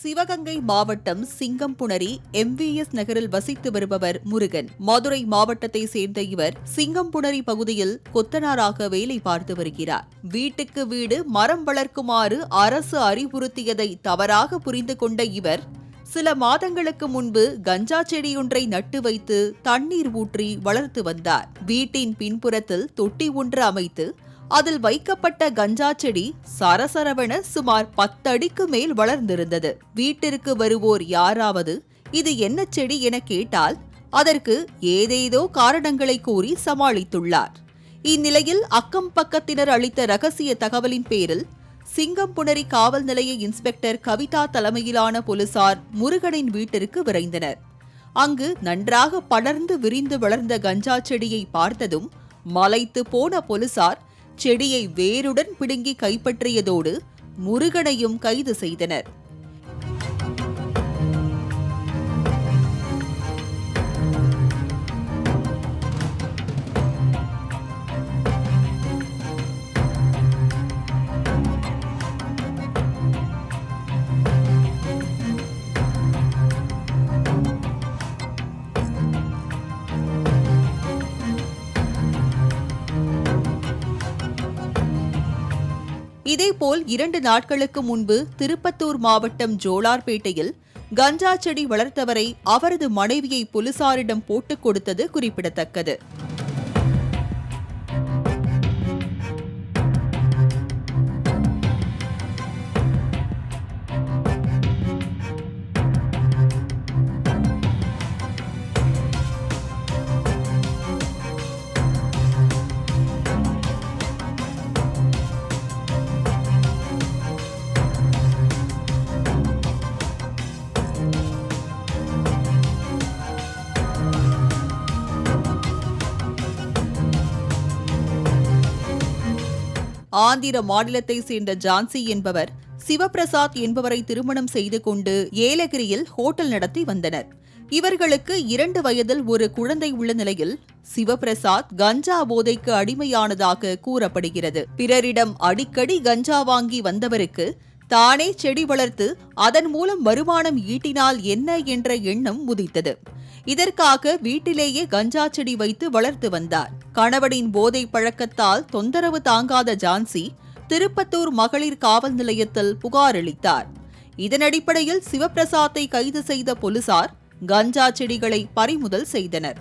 சிவகங்கை மாவட்டம் சிங்கம்புணரி MVS நகரில் வசித்து வருபவர் முருகன். மதுரை மாவட்டத்தை சேர்ந்த இவர் சிங்கம்புணரி பகுதியில் கொத்தனாராக வேலை பார்த்து வருகிறார். வீட்டுக்கு வீடு மரம் வளர்க்குமாறு அரசு அறிவுறுத்தியதை தவறாக புரிந்து கொண்ட இவர் சில மாதங்களுக்கு முன்பு கஞ்சா செடியொன்றை நட்டு வைத்து தண்ணீர் ஊற்றி வளர்த்து வந்தார். வீட்டின் பின்புறத்தில் தொட்டி ஒன்று அமைத்து அதில் வைக்கப்பட்ட கஞ்சா செடி சரசரவென சுமார் 10 அடிக்கு மேல் வளர்ந்திருந்தது. வீட்டிற்கு வருவோர் யாராவது இது என்ன செடி என கேட்டால் அதற்கு ஏதேதோ காரணங்களை கூறி சமாளித்துள்ளார். இந்நிலையில் அக்கம் பக்கத்தினர் அளித்த ரகசிய தகவலின் பேரில் சிங்கம்புணரி காவல் நிலைய இன்ஸ்பெக்டர் கவிதா தலைமையிலான போலீசார் முருகனின் வீட்டிற்கு விரைந்தனர். அங்கு நன்றாக படர்ந்து விரிந்து வளர்ந்த கஞ்சா செடியை பார்த்ததும் மலைத்து போன போலீசார் செடியை வேருடன் பிடுங்கி கைப்பற்றியதோடு முருகனையும் கைது செய்தனர். இதேபோல் 2 நாட்களுக்கு முன்பு திருப்பத்தூர் மாவட்டம் ஜோலார்பேட்டையில் கஞ்சா செடி வளர்த்தவரை அவரது மனைவியை போலீசாரிடம் போட்டுக் கொடுத்தது குறிப்பிடத்தக்கது. ஆந்திர மாநிலத்தை சேர்ந்த ஜான்சி என்பவர் சிவபிரசாத் என்பவரை திருமணம் செய்து கொண்டு ஏலகிரியில் ஹோட்டல் நடத்தி வந்தனர். இவர்களுக்கு 2 வயதில் ஒரு குழந்தை உள்ள நிலையில் சிவபிரசாத் கஞ்சா போதைக்கு அடிமையானதாக கூறப்படுகிறது. பிறரிடம் அடிக்கடி கஞ்சா வாங்கி வந்தவருக்கு தானே செடி வளர்த்து அதன் மூலம் வருமானம் ஈட்டினால் என்ன என்ற எண்ணம் உதித்தது. இதற்காக வீட்டிலேயே கஞ்சா செடி வைத்து வளர்த்து வந்தார். கணவனின் போதை பழக்கத்தால் தொந்தரவு தாங்காத ஜான்சி திருப்பத்தூர் மகளிர் காவல் நிலையத்தில் புகார் அளித்தார். இதன் அடிப்படையில் சிவபிரசாத்தை கைது செய்த போலீசார் கஞ்சா செடிகளை பறிமுதல் செய்தனர்.